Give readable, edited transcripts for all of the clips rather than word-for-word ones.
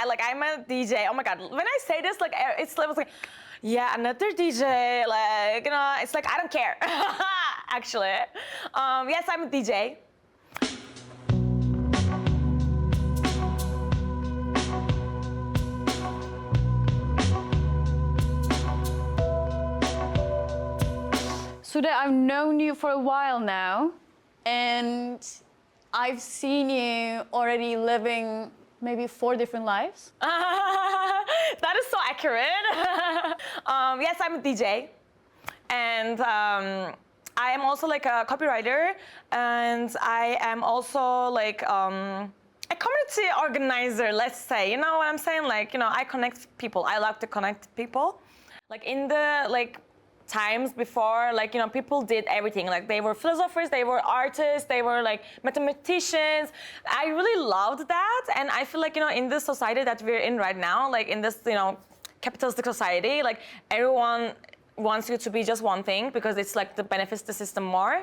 like I'm a DJ. Oh my God, when I say this, like it's like, yeah, another DJ, like, you know, it's like, I don't care, actually. Yes, I'm a DJ. Sude, I've known you for a while now, and I've seen you already living maybe 4 different lives. That is so accurate. Yes, I'm a DJ, and I am also like a copywriter, and I am also like a community organizer, let's say. You know what I'm saying? Like, you know, I connect people. I like to connect people. Like in the times before, like, you know, people did everything. Like they were philosophers, they were artists, they were like mathematicians. I really loved that, and I feel like, you know, in this society that we're in right now, like in this, you know, capitalistic society, like everyone wants you to be just one thing because it's like the benefits the system more.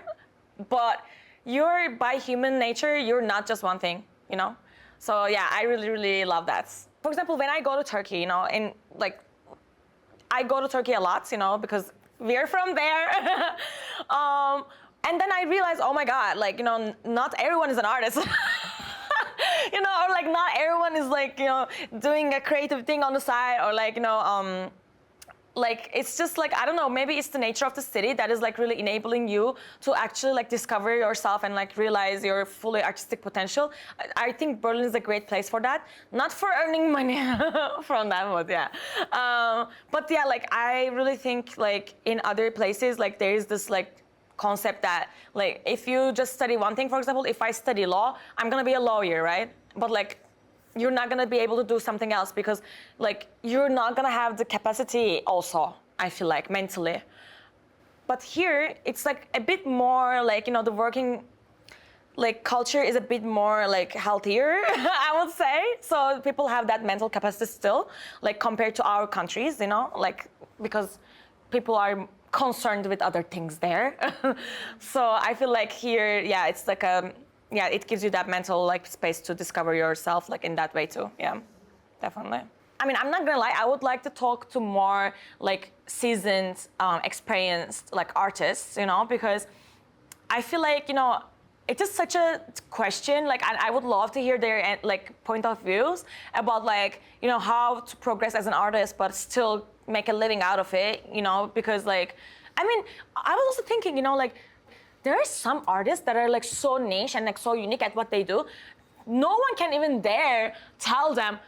But you're, by human nature, you're not just one thing, you know. So yeah, I really love that. For example, when I go to Turkey, you know, and like I go to Turkey a lot, you know, because we're from there. And then I realized, oh my God, like, you know, not everyone is an artist. You know, or like not everyone is like, you know, doing a creative thing on the side, or like, you know, like it's just like, I don't know, maybe it's the nature of the city that is like really enabling you to actually like discover yourself and like realize your fully artistic potential. I think Berlin is a great place for that. Not for earning money from that, but yeah. But yeah, like I really think like in other places, like there is this like concept that like if you just study one thing, for example, if I study law, I'm gonna be a lawyer, right? But like you're not gonna be able to do something else because like you're not gonna have the capacity also, I feel like, mentally. But here it's like a bit more like, you know, the working like culture is a bit more like healthier, I would say. So people have that mental capacity still, like compared to our countries, you know, like because people are concerned with other things there. So I feel like here, yeah, it's like yeah, it gives you that mental like space to discover yourself like in that way too. Yeah, definitely. I mean, I'm not gonna lie, I would like to talk to more like seasoned, experienced like artists, you know, because I feel like, you know, it is such a question, like I would love to hear their like point of views about like, you know, how to progress as an artist but still make a living out of it, you know, because like, I mean, I was also thinking, you know, like there are some artists that are like so niche and like so unique at what they do. No one can even dare tell them,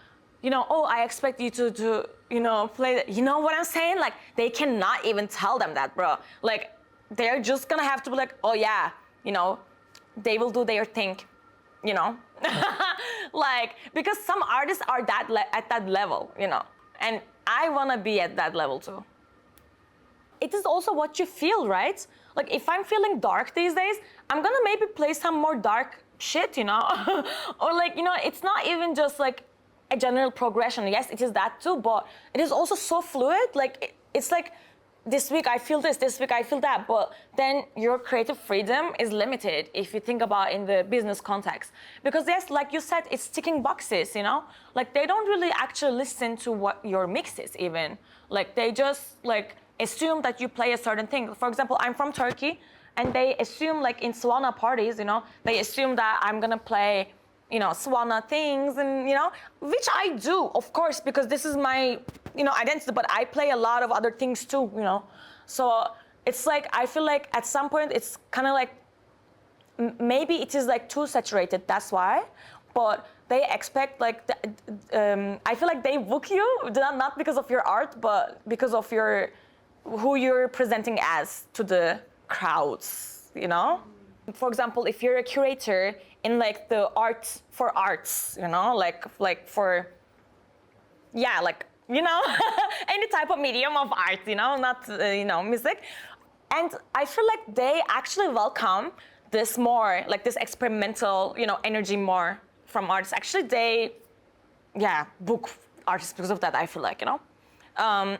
you know, oh, I expect you to you know, play that. You know what I'm saying? Like they cannot even tell them that, bro. Like they're just gonna have to be like, oh yeah, you know, they will do their thing, you know. Like because some artists are at that level, you know, and I wanna be at that level too. It is also what you feel, right? Like if I'm feeling dark these days, I'm gonna maybe play some more dark shit, you know? Or like, you know, it's not even just like a general progression. Yes, it is that too, but it is also so fluid. Like it's like this week I feel this week I feel that, but then your creative freedom is limited if you think about in the business context. Because yes, like you said, it's ticking boxes, you know? Like they don't really actually listen to what your mix is even. Like they just like assume that you play a certain thing. For example, I'm from Turkey, and they assume like in Swana parties, you know, they assume that I'm gonna play, you know, Swana things, and you know, which I do, of course, because this is my, you know, identity. But I play a lot of other things too, you know. So it's like I feel like at some point it's kind of like maybe it is like too saturated. That's why, but they expect like I feel like they book you not because of your art, but because of your who you're presenting as to the crowds, you know? For example, if you're a curator in like the art for arts, you know, like for, yeah, like, you know, any type of medium of art, you know, not, you know, music. And I feel like they actually welcome this more, like this experimental, you know, energy more from artists. Actually, they, yeah, book artists because of that, I feel like, you know?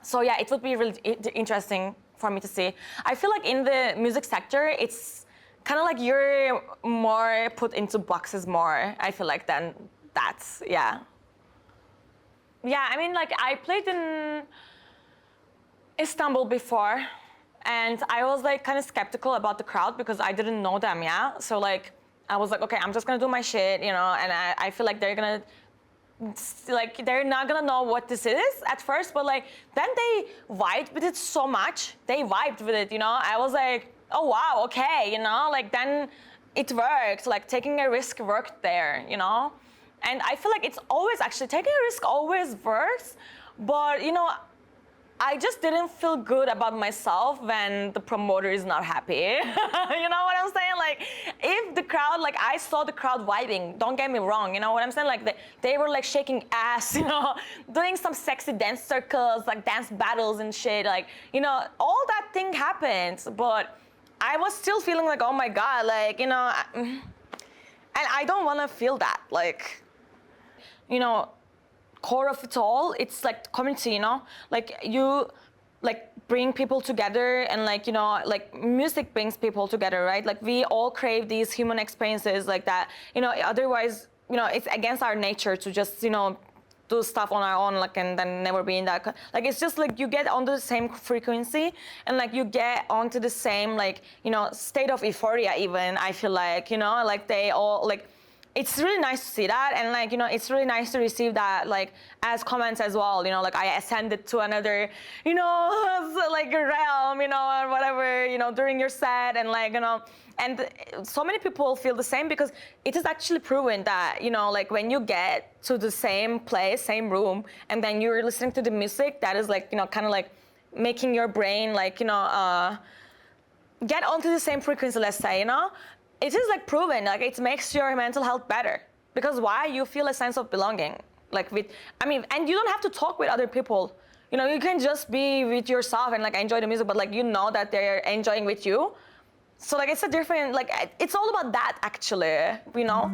So yeah, it would be really interesting for me to see. I feel like in the music sector, it's kind of like you're more put into boxes more, I feel like, than that, yeah. Yeah, I mean, like, I played in Istanbul before, and I was like kind of skeptical about the crowd because I didn't know them, yeah? So like, I was like, okay, I'm just gonna do my shit, you know, and I feel like they're gonna, like, they're not gonna know what this is at first, but like, then they vibed with it so much. They vibed with it, you know? I was like, oh wow, okay, you know? Like, then it worked, like taking a risk worked there, you know? And I feel like it's always, actually, taking a risk always works, but you know, I just didn't feel good about myself when the promoter is not happy. You know what I'm saying? Like, if the crowd, like, I saw the crowd vibing, don't get me wrong, you know what I'm saying? Like, they were like shaking ass, you know, doing some sexy dance circles, like dance battles and shit, like, you know, all that thing happened, but I was still feeling like, oh my God, like, you know, and I don't want to feel that, like, you know, core of it all, it's like community, you know, like you like bring people together, and like, you know, like music brings people together, right? Like we all crave these human experiences like that, you know, otherwise, you know, it's against our nature to just, you know, do stuff on our own, like, and then never be in that, like, it's just like you get onto the same frequency, and like you get onto the same, like, you know, state of euphoria even, I feel like, you know, like they all, like, it's really nice to see that, and like, you know, it's really nice to receive that, like, as comments as well, you know, like I ascended to another, you know, like realm, you know, or whatever, you know, during your set, and like, you know, and so many people feel the same, because it is actually proven that, you know, like when you get to the same place, same room, and then you're listening to the music, that is like, you know, kind of like making your brain, like, you know, get onto the same frequency, let's say, you know, it is like proven, like it makes your mental health better, because why? You feel a sense of belonging, like with, I mean, and you don't have to talk with other people, you know, you can just be with yourself and like enjoy the music, but like, you know that they're enjoying with you. So like, it's a different, like, it's all about that actually, you know.